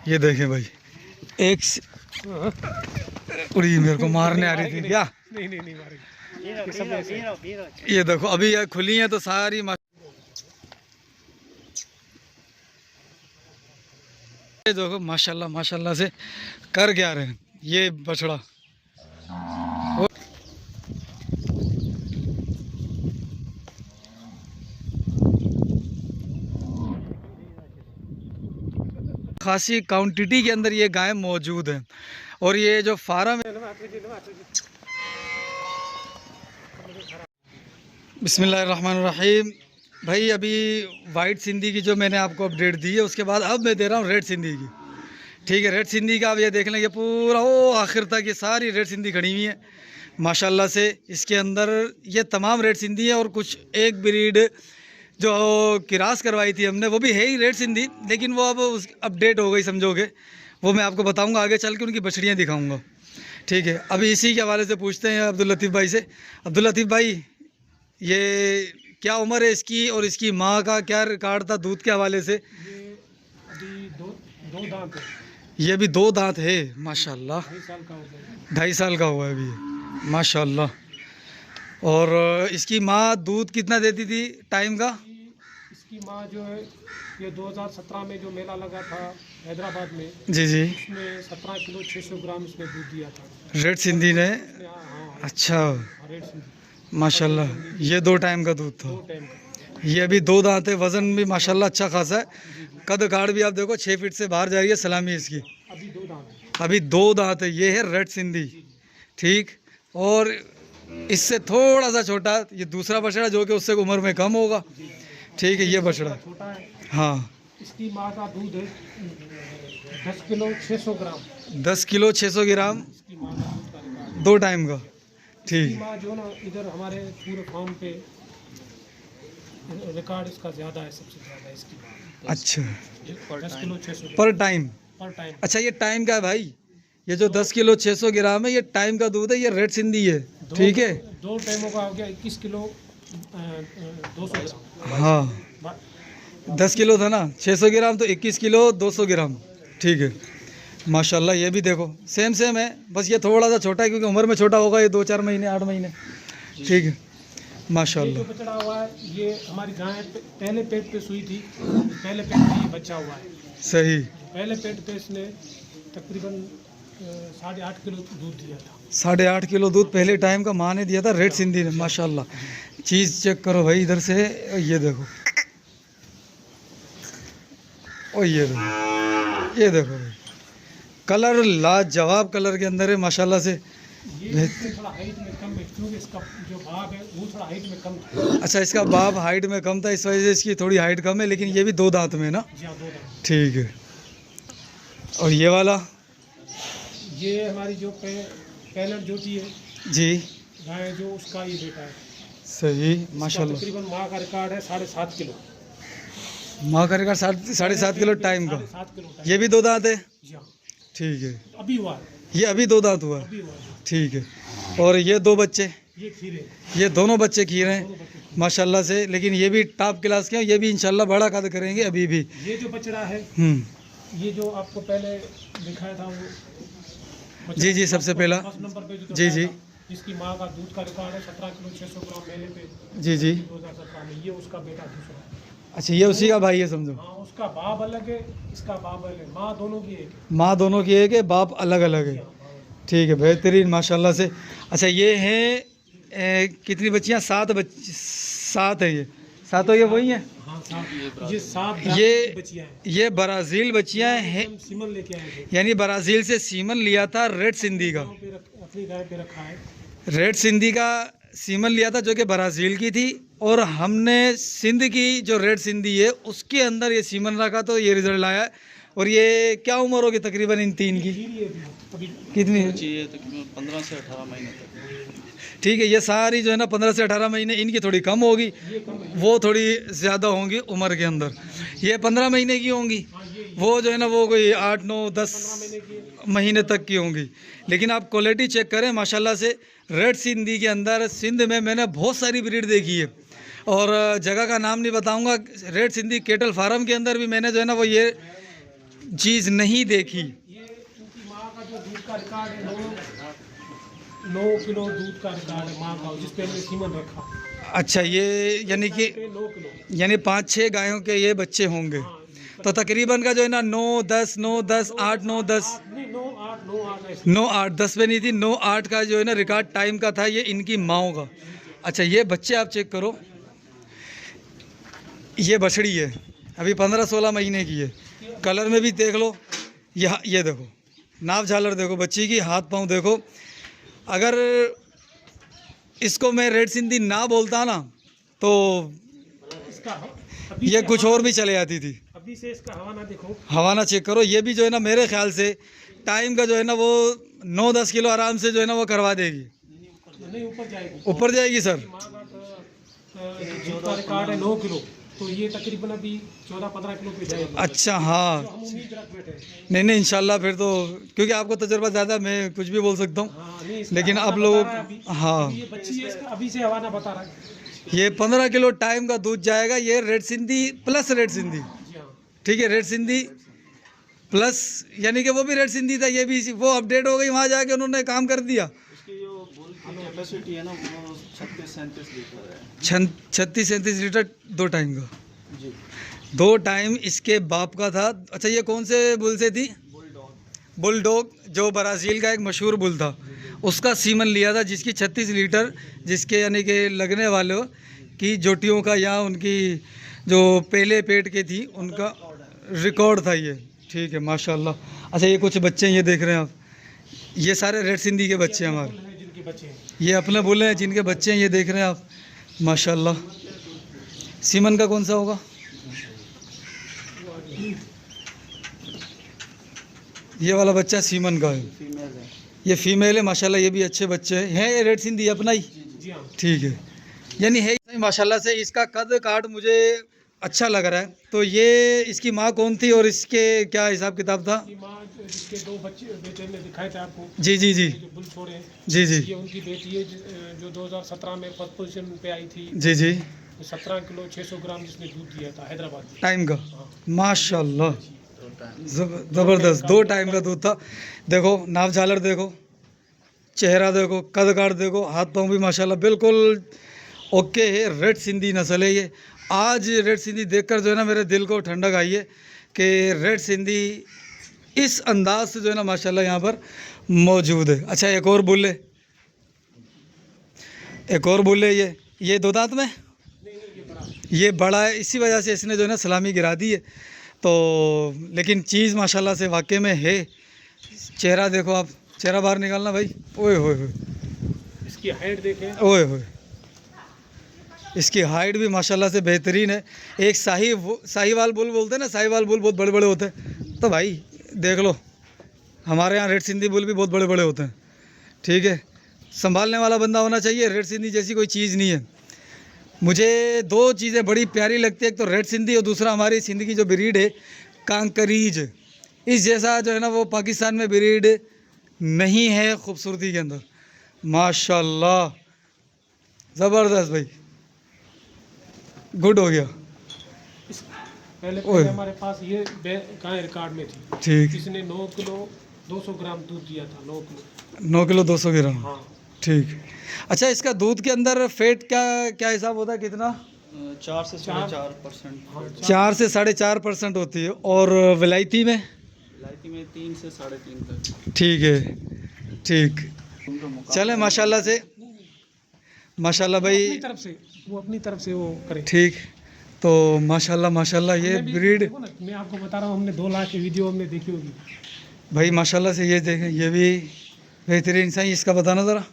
ये देखें भाई, एक उड़ी मेरे को मारने आ रही थी क्या? नहीं मारेगी। ये देखो अभी ये खुली है तो सारी ये देखो माशाल्लाह माशाल्लाह से कर क्या रहे हैं ये बछड़ा। खासी क्वांटिटी के अंदर ये गाय मौजूद है और ये जो फार्म है। बिस्मिल्लाहिर्रहमानिर्रहीम। भाई अभी वाइट सिंधी की जो मैंने आपको अपडेट दी है उसके बाद अब मैं दे रहा हूँ रेड सिंधी की। ठीक है, रेड सिंधी का आप ये देख लें, ये पूरा वो आखिर तक ये सारी रेड सिंधी खड़ी हुई है माशाल्लाह से। इसके अंदर ये तमाम रेड सिंधी है और कुछ एक ब्रीड जो किरास करवाई थी हमने वो भी है ही रेड सिंधी, लेकिन वो अब उस अपडेट हो गई समझोगे। वो मैं आपको बताऊंगा आगे चल के, उनकी बछड़ियाँ दिखाऊंगा। ठीक है, अभी इसी के हवाले से पूछते हैं अब्दुल लतीफ़ भाई से। अब्दुल लतीफ़ भाई, ये क्या उम्र है इसकी और इसकी माँ का क्या रिकॉर्ड था दूध के हवाले से? ये अभी दो दांत है। ये अभी 2 दांत है माशाल्लाह। 2.5 साल का हो गया। 2.5 साल का हुआ है अभी माशाल्लाह। और इसकी माँ दूध कितना देती थी टाइम का? इसकी माँ जो है ये 2017 में जो मेला लगा था हैदराबाद में, जी जी, इसमें 17 किलो 600 ग्राम इसने दूध दिया था रेड सिंधी ने। हाँ, अच्छा रेड सिंधी माशाल्लाह, ये 2 टाइम का दूध था। 2 टाइम का। ये अभी 2 दांत है, वज़न भी माशाल्लाह अच्छा खासा है। कद काड़ भी आप देखो 6 फीट से बाहर जा रही है सलामी इसकी। अभी 2 दांत है। अभी 2 दांत है। ये है रेड सिंधी। ठीक, और इससे थोड़ा सा छोटा ये दूसरा बछड़ा जो कि उससे उम्र में कम होगा। ठीक है, ये बछड़ा छोटा है। हाँ, इसकी माँ का दूध है 10 किलो 600 ग्राम। 10 किलो 600 ग्राम इसकी माँ का दूध का रिकॉर्ड है। 2 टाइम का। इसकी ठीक, माँ जो ना इधर हमारे पूरे फार्म पे रिकॉर्ड इसका ज़्यादा है, सबसे ज़्यादा इसकी माँ। अच्छा 10 किलो 600 पर टाइम। पर टाइम। अच्छा ये टाइम का है भाई, ये जो 10 किलो 600 ग्राम है ये टाइम का दूध है, ये रेड सिंधी है। ठीक है, 2 टाइमों का हो गया 21 किलो 200 ग्राम। हाँ 10 किलो था ना, 600 ग्राम तो 21 किलो 200 ग्राम। ठीक है माशाल्लाह। ये भी देखो सेम सेम है, बस ये थोड़ा सा छोटा है क्योंकि उम्र में छोटा होगा, ये 2-4 महीने 8 महीने। ठीक है ये माशाल्लाह। जो बछड़ा हुआ है ये हमारी गाय पहले पेट पे सुई थी, पहले पेट पे ये बच्चा हुआ है। सही, पहले पेट पे इसने तकरीबन 8.5 किलो दूध दिया था। 8.5 किलो दूध पहले टाइम का माँ ने दिया था रेड सिंधी ने माशाल्लाह। चीज़ चेक करो भाई इधर से, ये देखो और ये देखो भाई, कलर लाजवाब कलर के अंदर है माशाल्लाह से। ये इससे थोड़ा हाइट में कम है क्योंकि इसका जो बाप है वो थोड़ा हाइट में कम था। अच्छा, इसका बाप हाइट में कम था, इस वजह से इसकी थोड़ी हाइट कम है, लेकिन ये भी 2 दांत में ना। जी हाँ, 2 दांत। ठीक है, और ये वाला? ये हमारी जो पैलेट जोटी है जी गाय जो, उसका ये बेटा है। सही इसका माशाल्लाह। तकरीबन माँ का रिकॉर्ड है 7.5 किलो। माँ का रिकॉर्ड 7.5 किलो टाइम का। 7 किलो टाइम। ये भी 2 दांत है। जी हाँ, ठीक है, अभी हुआ है। ये अभी 2 दांत हुआ है। अभी हुआ है। ठीक है, और ये 2 बच्चे, ये खीरे। ये दोनों बच्चे खीरे हैं दोनों बच्चे। माशाल्लाह से, लेकिन ये भी टॉप क्लास के हैं, ये भी इंशाल्लाह बड़ा कद करेंगे अभी भी। ये जो बछड़ा है, ये जो आपको पहले दिखाया था वो जी जी, सबसे पहला। फर्स्ट नंबर पे जो जी जी था, जिसकी माँ का दूध का रिकॉर्ड है 17 किलो 600 ग्राम मेले पे जी जी। 2017 में। ये उसका बेटा दूसरा है। अच्छा, ये उसी का भाई है समझो। हाँ, उसका बाप अलग है, इसका बाप अलग है, माँ दोनों की एक है। माँ दोनों की एक है, बाप अलग अलग है। ठीक है, बेहतरीन माशाल्लाह से। अच्छा, ये है कितनी बच्चियाँ? 7 है। ये 7 ये वही हैं। हाँ, ये 7 ये बच्चियाँ हैं। ये ब्राज़ील बच्चियाँ हैं, हम सीमन लेके आए थे, यानी ब्राज़ील से सीमन लिया था रेड सिंधी का। अपनी गाय पे रखा है। रेड सिंधी का सीमन लिया था जो कि ब्राज़ील की थी, और हमने सिंध की जो रेड सिंधी है उसके अंदर ये सीमन रखा तो ये रिज़ल्ट आया है। और ये क्या उम्र होगी तकरीबन इन 3 की? कितनी चाहिए तकरीबन 15 से 18 महीने तक। ठीक है, ये सारी जो है ना 15 से 18 महीने, इनकी थोड़ी कम होगी, वो थोड़ी ज़्यादा होंगी उम्र के अंदर। ये 15 महीने की होंगी, वो जो है ना वो कोई 8, 9, 10 महीने तक की होंगी। लेकिन आप क्वालिटी चेक करें माशाल्लाह से, रेड सिंधी के अंदर सिंध में मैंने बहुत सारी ब्रीड देखी है, और जगह का नाम नहीं बताऊंगा। रेड सिंधी केटल फार्म के अंदर भी मैंने जो है ना वो ये चीज़ नहीं देखी। ये उनकी माँ का जो दूध का रिकॉर्ड है 9 किलो दूध का रिकॉर्ड है माँ का, जिस पे हमने सीमन रखा। अच्छा, ये यानी कि 9 किलो। यानी 5-6 गायों के ये बच्चे होंगे। हाँ, तो तकरीबन का जो है ना 9, 10, 9, 10, 8, 9, 10, 9, 8 ऐसे। 9, 8, 10 पे नहीं थी, 9, 8 का जो है ना रिकॉर्ड टाइम का था ये इनकी माओं का। अच्छा, ये बच्चे आप चेक करो, ये बछड़ी है, अभी 15-16 महीने की है। कलर में भी देख लो, ये देखो नाप झालर देखो बच्ची की, हाथ पाँव देखो। अगर इसको मैं रेड सिंधी ना बोलता ना तो इसका अभी ये से कुछ हवा- और भी चले जाती थी। अभी से इसका हवाना देखो। हवाना चेक करो, ये भी जो है ना मेरे ख्याल से टाइम का जो है ना वो 9-10 किलो आराम से जो है ना वो करवा देगी। नहीं, ऊपर जाएगी। ऊपर जाएगी सर। माँ का दूध का रिकॉर्ड है 9 किलो, तो ये तकरीबन अभी 14-15 किलो पे जाएगी। अच्छा, हाँ, तो हम उम्मीद रख बैठे हैं। नहीं इंशाल्लाह फिर तो, क्योंकि आपको तजर्बा ज़्यादा, मैं कुछ भी बोल सकता हूँ। हाँ, नहीं, इसका लेकिन हवाना आप लोग, बता रहा है अभी। हाँ, अभी ये बच्ची है, इसका अभी से हवाना बता रहा है। ये 15 किलो टाइम का दूध जाएगा। ये red Sindhi plus red Sindhi, जी हाँ। ठीक है, रेड सिंधी प्लस, यानी कि वो भी रेड सिंधी था, ये भी वो अपडेट हो गई, वहाँ जाके उन्होंने काम कर दिया। उसकी जो बुल की कैपेसिटी है ना वो 36-37 लीटर है। 36-37 लीटर 2 टाइम का। जी। 2 टाइम इसके बाप का था। अच्छा, ये कौन से बुल से थी? बुलडॉग, जो ब्राज़ील का एक मशहूर बुल था, उसका सीमन लिया था, जिसकी 36 लीटर, जिसके यानी कि लगने वालों की जोटियों का या उनकी जो पहले पेट के थी उनका रिकॉर्ड था ये। ठीक है, माशाल्लाह। अच्छा, ये कुछ बच्चे ये देख रहे हैं आप, ये सारे रेड सिंधी के बच्चे हैं हमारे। है जिनके बच्चे हैं। ये अपने बुल हैं जिनके बच्चे हैं, ये देख रहे हैं आप, माशाल्लाह। सीमन का कौन सा होगा? ये वाला बच्चा सीमन का है, फीमेल है। ये फीमेल है, माशाल्लाह। ये भी अच्छे बच्चे हैं ये रेड सिंधी अपना ही, जी हाँ। ठीक है, यानी है माशाल्लाह से। इसका कद काट मुझे अच्छा लग रहा है। तो ये इसकी माँ कौन थी और इसके क्या हिसाब किताब था? की माँ जिसके 2 बच्चे बेटे ने दिखाए थे आपको, जी जी जी जो बुल छोड़े हैं, जी जी ये उनकी बेटी है जो 2017 में फर्स्ट पोजीशन पे आई थी। जी जी 17 किलो 600 ग्राम जिसने दूध दिया था हैदराबाद में। टाइम का, हाँ। माशाल्लाह, ज़बरदस्त 2 टाइम का दूध था। देखो नाप झालर देखो, चेहरा देखो, कद काट देखो, हाथ पाँव भी माशाल्लाह बिल्कुल ओके है। रेड सिंधी नस्ल है ये। आज रेड सिंधी देखकर जो है ना मेरे दिल को ठंडक आई है कि रेड सिंधी इस अंदाज से जो है ना माशाल्लाह यहाँ पर मौजूद है। अच्छा, एक और बुल है, एक और बुल है। ये 2 दांत में, ये बड़ा है, इसी वजह से इसने जो है ना सलामी गिरा दी है। तो लेकिन चीज़ माशाल्लाह से वाकई में है। चेहरा देखो आप, चेहरा बाहर निकालना भाई, ओए होए होए, इसकी हाइट देखें। ओए होए, इसकी हाइट भी माशाल्लाह से बेहतरीन है। एक साहीवाल बुल बोलते हैं ना, साहीवाल बुल बहुत बड़े बड़े होते हैं। तो भाई देख लो, हमारे यहाँ रेड सिंधी बुल भी बहुत बड़े बड़े होते हैं, ठीक है। संभालने वाला बंदा होना चाहिए। रेड सिंधी जैसी कोई चीज़ नहीं है। मुझे 2 चीज़ें बड़ी प्यारी लगती है, एक तो रेड सिंधी और दूसरा हमारी सिंधी की जो ब्रीड है कांकरीज। इस जैसा जो है ना वो पाकिस्तान में ब्रीड नहीं है खूबसूरती के अंदर, माशाल्लाह, ज़बरदस्त भाई, गुड हो गया। पहले हमारे पास ये गाय रिकॉर्ड में थी, ठीक, इसने 9 किलो 200 ग्राम दूध दिया था। 9 किलो 9 किलो 200 ग्राम, हाँ। ठीक। अच्छा, इसका दूध के अंदर फैट क्या क्या हिसाब होता है, कितना? 4 से 4.5%। हाँ, 4 से 4.5% होती है। और विलायती में? इलायची में 3 से 3.5 तक। ठीक है, ठीक। उनका मुकाबला चले माशाल्लाह से, माशाल्लाह भाई, अपनी तरफ से वो अपनी तरफ से वो करे। ठीक। तो माशाल्लाह माशाल्लाह ये हमने भी ब्रीड देखो ना, मैं आपको बता रहा हूँ, हमने 2 लाख की वीडियो हमने देखी होगी। भाई माशाल्लाह से, ये देखें, ये भी बेहतरीन सा ही। इसका बताना ज़रा।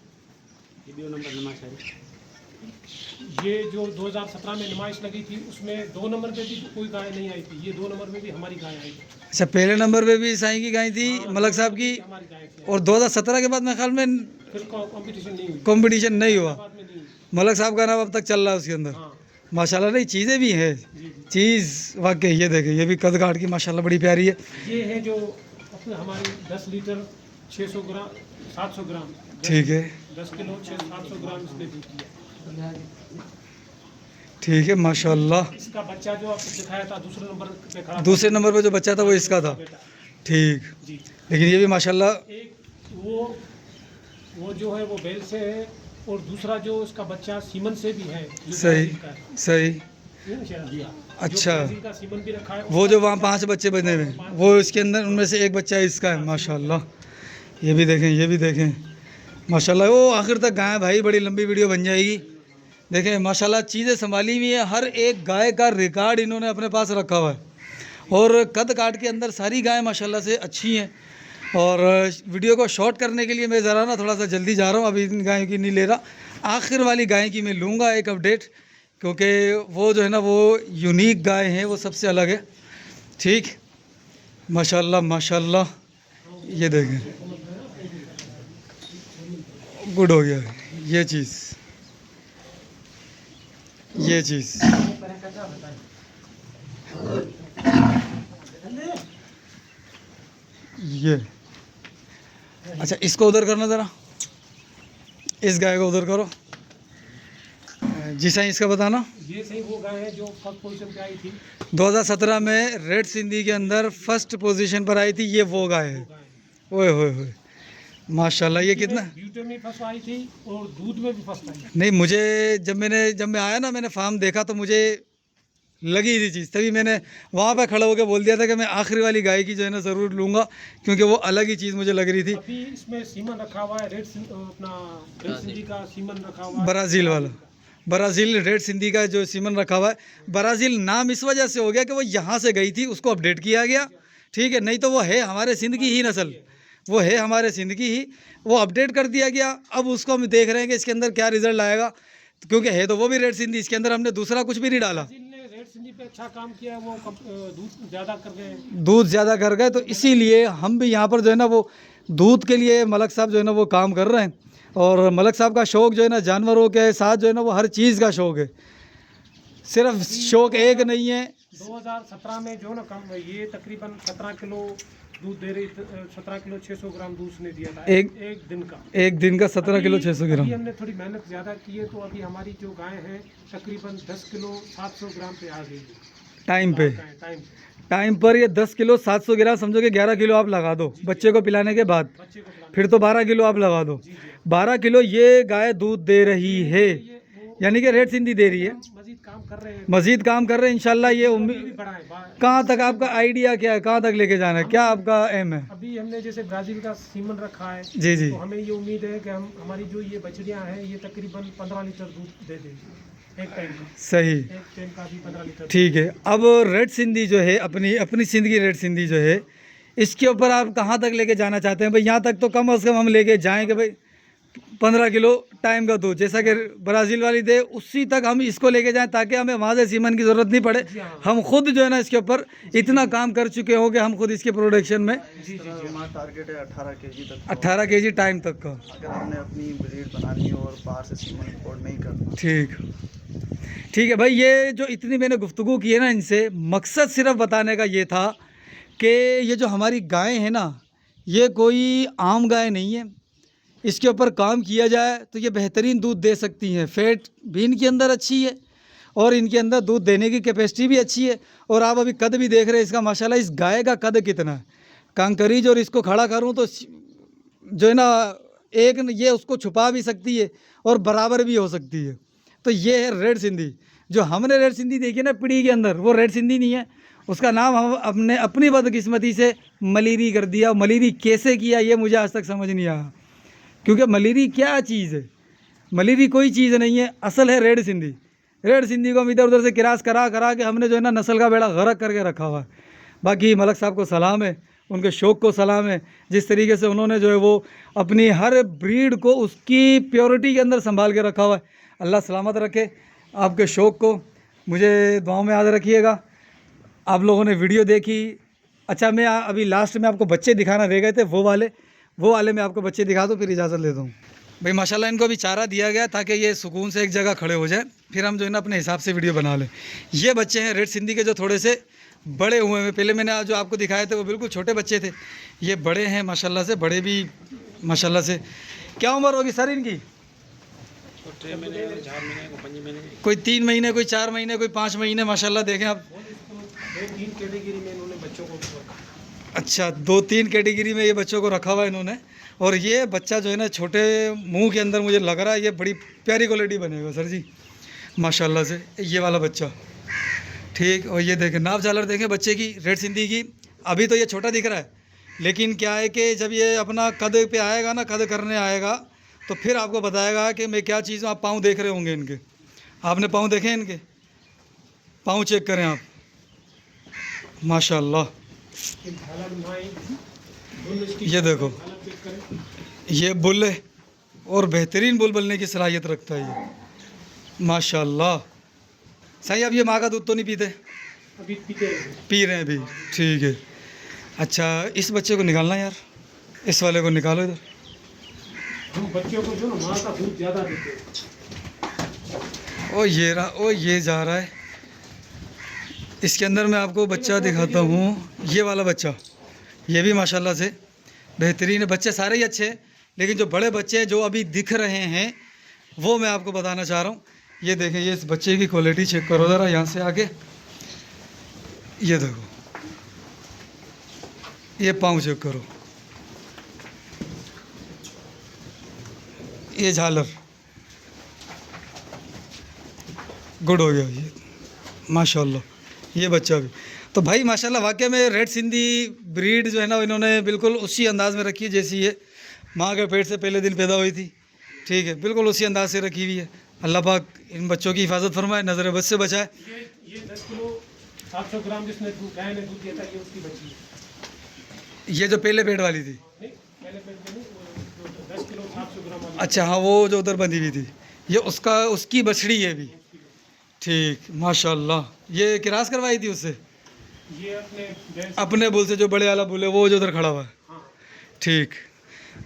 वीडियो नंबर नुमाइश है। ये जो 2017 में नुमाइश लगी थी उसमें 2 नंबर पे भी कोई गाय नहीं आई थी। ये 2 नंबर पे भी हमारी गाय आई थी। अच्छा, पहले नंबर पे भी साईं की गाय थी, मलक साहब की, हमारी गाय थी। और 2017 के बाद मेरे ख्याल में फिर कंपटीशन नहीं हुई, कंपटीशन नहीं हुआ। बाद में नहीं हुई। मलक साहब का नाम अब तक चल रहा है उसके अंदर, हाँ माशाल्लाह। नहीं, चीज़ें भी हैं, जी जी। चीज़ वाकई। ये देखें, ये भी कद काट की माशाल्लाह बड़ी प्यारी है। ये है जो अपने हमारी 10 लीटर 600 ग्राम 700 ग्राम ठीक है, 10 किलो 700 ग्राम इसने दूध दिया। ठीक है माशाल्लाह। इसका बच्चा जो आपको दिखाया था दूसरे नंबर पे खड़ा था, दूसरे नंबर पे जो बच्चा था वो इसका था। बेटा ठीक, जी। लेकिन ये भी माशाल्लाह एक वो जो है वो बेल से है, और दूसरा जो इसका बच्चा सीमन से भी है, जो सही ब्राज़ील का है। सही। जो अच्छा, ब्राज़ील का सीमन भी रखा है, वो जो वहाँ 5 बच्चे बने हुए हैं, वो इसके अंदर उनमें से एक बच्चा इसका है माशाल्लाह। ये भी देखें, ये भी देखें माशाल्लाह। वो आखिर तक गाय भाई, बड़ी लंबी वीडियो बन जाएगी। देखें माशाल्लाह, चीज़ें संभाली हुई है, हर एक गाय का रिकॉर्ड इन्होंने अपने पास रखा हुआ है। और कद काट के अंदर सारी गायें माशाल्लाह से अच्छी हैं। और वीडियो को शॉर्ट करने के लिए मैं ज़रा ना थोड़ा सा जल्दी जा रहा हूँ, अभी इन गायों की नहीं ले रहा। आखिर वाली गाय की मैं लूँगा एक अपडेट, क्योंकि वो जो है ना वो यूनिक गाय हैं, वो सबसे अलग है। ठीक, माशाल्लाह माशाल्लाह। ये देखें, गुड हो गया ये चीज़, ये चीज़। ये अच्छा, इसको उधर करना ज़रा, इस गाय को उधर करो जी। साईं इसका बताना। ये सही वो गाय है जो फर्स्ट पोजीशन पे आई थी 2017 में रेड सिंधी के अंदर फर्स्ट पोजीशन पर आई थी, ये वो गाय है। ओए होए होए माशाल्लाह। ये कितना, ब्यूटी में फर्स्ट आई थी और दूध में भी फर्स्ट आई। नहीं मुझे जब मैं आया ना, मैंने फार्म देखा तो मुझे लगी थी चीज़, तभी मैंने वहाँ पे खड़ा होकर बोल दिया था कि मैं आखिरी वाली गाय की जो है ना ज़रूर लूँगा, क्योंकि वो अलग ही चीज़ मुझे लग रही थी। अभी इसमें सीमन रखा हुआ है, अपना रेड सिंधी का सीमन रखा हुआ है, ब्राज़ील वाला, ब्राज़ील रेड सिंधी का जो सीमन रखा हुआ है। ब्राज़ील नाम इस वजह से हो गया कि वो यहाँ से गई थी, उसको अपडेट किया गया। ठीक है, नहीं तो वो है हमारे सिंध की ही नस्ल, वो है हमारे सिंध की ही, वो अपडेट कर दिया गया। अब उसको हम देख रहे हैं कि इसके अंदर क्या रिज़ल्ट आएगा, क्योंकि है तो वो भी रेड सिंधी, इसके अंदर हमने दूसरा कुछ भी नहीं डाला। ब्राज़ील ने रेड सिंधी पे अच्छा काम किया, वो दूध ज़्यादा कर गए, दूध ज़्यादा कर गए, तो इसीलिए हम भी यहाँ पर जो है ना वो दूध के लिए मलक साहब जो है ना वो काम कर रहे हैं। और मलक साहब का शौक़ जो है ना जानवरों के साथ जो है ना वो हर चीज़ का शौक़ है, सिर्फ शौक़ एक नहीं है। 2017 में जो ना कम ये तकरीबन 17 किलो दूध दे रही, 17 किलो 600 ग्राम दूध उसने दिया था एक दिन का। एक दिन का 17 किलो 600 ग्राम। अभी हमने थोड़ी मेहनत ज़्यादा की है, तो अभी हमारी जो गाय है तकरीबन 10 किलो 700 ग्राम पे आ गई है टाइम पे। टाइम टाइम पर ये 10 किलो 700 ग्राम, समझो कि 11 किलो आप लगा दो बच्चे को पिलाने के बाद, बच्चे को पिलाने। फिर तो 12 किलो आप लगा दो। 12 किलो ये गाय दूध दे रही है, यानी कि रेड सिंधी दे रही है। मजीद काम कर रहे हैं, मजीद काम कर रहे हैं इंशाल्लाह। ये उम्मीद बढ़ाएं। कहाँ तक आपका आइडिया क्या है, कहाँ तक लेके जाना है, क्या आपका एम है? अभी हमने जैसे ब्राज़ील का सीमन रखा है, जी जी, तो हमें ये उम्मीद है कि हमारी जो ये बछड़ियाँ हैं ये तकरीबन 15 लीटर दूध दे देंगी एक टाइम का। सही, एक टाइम का भी 15 लीटर। ठीक है। अब रेड सिंधी जो है, अपनी सिंध की रेड सिंधी जो है, इसके ऊपर आप कहाँ तक लेके जाना चाहते हैं भाई? यहाँ तक तो कम से कम हम लेके जाएँ कि भाई 15 किलो टाइम का दूध, जैसा कि ब्राज़ील वाली दे, उसी तक हम इसको लेके जाएं, ताकि हमें वहाँ से सीमन की ज़रूरत नहीं पड़े। हम खुद जो है ना इसके ऊपर इतना काम कर चुके हो कि हम खुद इसके प्रोडक्शन में हमारा टारगेट है 18 केजी तक। 18 केजी टाइम तक का, अगर हमने अपनी ब्रीड बनानी हो और बाहर से सीमन इंपोर्ट नहीं करना। ठीक है भाई। ये जो इतनी मैंने गुफ्तगू की है ना इनसे, मकसद सिर्फ बताने का ये था कि ये जो हमारी गायें हैं ना, ये कोई आम गाय नहीं है। इसके ऊपर काम किया जाए तो ये बेहतरीन दूध दे सकती हैं। फैट भी इनके अंदर अच्छी है और इनके अंदर दूध देने की कैपेसिटी भी अच्छी है। और आप अभी कद भी देख रहे हैं इसका, माशाल्लाह। इस गाय का कद कितना है, कंकरीज, और इसको खड़ा करूं तो जो है ना एक ये उसको छुपा भी सकती है और बराबर भी हो सकती है। तो ये है रेड सिंधी। जो हमने रेड सिंधी देखी ना पीढ़ी के अंदर, वो रेड सिंधी नहीं है, उसका नाम हम अपनी बदकिस्मती से मलीरी कर दिया। मलीरी कैसे किया ये मुझे आज तक समझ नहीं आया, क्योंकि मलीरी क्या चीज़ है? मलीरी कोई चीज़ नहीं है, असल है रेड सिंधी। रेड सिंधी को हम इधर उधर से क्रास करा के हमने जो है ना नस्ल का बेड़ा गर्क करके रखा हुआ है। बाकी मलक साहब को सलाम है, उनके शौक़ को सलाम है, जिस तरीके से उन्होंने जो है वो अपनी हर ब्रीड को उसकी प्योरिटी के अंदर संभाल के रखा हुआ है। अल्लाह सलामत रखे आपके शौक़ को, मुझे दुआओं में याद रखिएगा। आप लोगों ने वीडियो देखी। अच्छा, मैं अभी लास्ट में आपको बच्चे दिखाना रह गए थे, वो वाले मैं आपको बच्चे दिखा दूँ, फिर इजाज़त लेता हूँ भाई। माशाल्लाह इनको अभी चारा दिया गया ताकि ये सुकून से एक जगह खड़े हो जाए, फिर हम जो है ना अपने हिसाब से वीडियो बना लें। ये बच्चे हैं रेड सिंधी के, जो थोड़े से बड़े हुए हैं। पहले मैंने जो आपको दिखाए थे वो बिल्कुल छोटे बच्चे थे, ये बड़े हैं माशाल्लाह से, बड़े भी माशाल्लाह से। क्या उम्र होगी सर इनकी? कोई 3 महीने, कोई 4 महीने, कोई 5 महीने, माशाल्लाह देखें आप। 2-3 कैटेगरी में इन्होंने बच्चों को रखा। अच्छा, 2-3 कैटेगरी में ये बच्चों को रखा हुआ है इन्होंने। और ये बच्चा जो है ना छोटे मुंह के अंदर मुझे लग रहा है ये बड़ी प्यारी क्वालिटी बनेगा सर जी, माशाल्लाह से। ये वाला बच्चा ठीक। और ये देखें नाप झालर देखें बच्चे की, रेड सिंधी की। अभी तो ये छोटा दिख रहा है, लेकिन क्या है कि जब ये अपना कद पे आएगा ना, कद करने आएगा, तो फिर आपको बताएगा कि मैं क्या चीज़ हूँ। आप पाँव देख रहे होंगे इनके, आपने पाँव देखे इनके, पाँव चेक करें आप, माशाल्लाह। ये देखो, ये बुल है और बेहतरीन बुल बनने की सलाहियत रखता है ये, माशाल्लाह। सही, अब ये माँ का दूध तो नहीं पीते? अभी पीते पी रहे हैं अभी, ठीक है। अच्छा, इस बच्चे को निकालना यार, इस वाले को निकालो इधर। हम बच्चों को जो ना माँ का दूध ज़्यादा देते हैं। ओ ये रहा, ओ ये जा रहा है। इसके अंदर मैं आपको बच्चा दिखाता हूँ, ये वाला बच्चा, ये भी माशाल्लाह से बेहतरीन है। बच्चे सारे ही अच्छे हैं, लेकिन जो बड़े बच्चे जो अभी दिख रहे हैं वो मैं आपको बताना चाह रहा हूँ। ये देखें, ये इस बच्चे की क्वालिटी चेक करो ज़रा यहाँ से आके। ये देखो, ये पाँव चेक करो, ये झालर गुड हो गया ये, माशाल्लाह। ये बच्चा भी तो भाई माशाल्लाह वाकई में रेड सिंधी ब्रीड जो है ना, इन्होंने बिल्कुल उसी अंदाज़ में रखी है जैसी ये माँ के पेट से पहले दिन पैदा हुई थी, ठीक है, बिल्कुल उसी अंदाज से रखी हुई है। अल्लाह पाक इन बच्चों की हिफाजत फरमाए, नज़र बद से बचाए। ये 10 किलो 700 ग्राम जिसने गाय ने दूध दिया था, ये उसकी बच्ची है। ये जो पहले पेट वाली थी, नहीं, पहले पेट में नहीं, वो 10 किलो 700 ग्राम वाली। अच्छा हाँ, वो जो उधर बंधी हुई थी, ये उसका उसकी बछड़ी है भी, ठीक, माशाल्लाह। ये किरास करवाई थी उससे, ये अपने बुल से, जो बड़े वाला बुल है वो जो उधर खड़ा हुआ है, ठीक।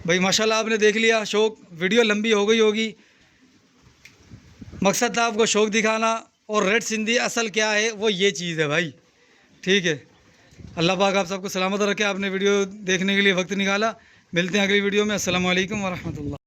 भाई माशाल्लाह आपने देख लिया शौक। वीडियो लंबी हो गई होगी, मकसद था आपको शौक दिखाना। और रेड सिंधी असल क्या है वो ये चीज़ है भाई, ठीक है। अल्लाह पाक आप सबको सलामत रखे। आपने वीडियो देखने के लिए वक्त निकाला। मिलते हैं अगली वीडियो में। अस्सलाम वालेकुम व रहमतुल्लाह।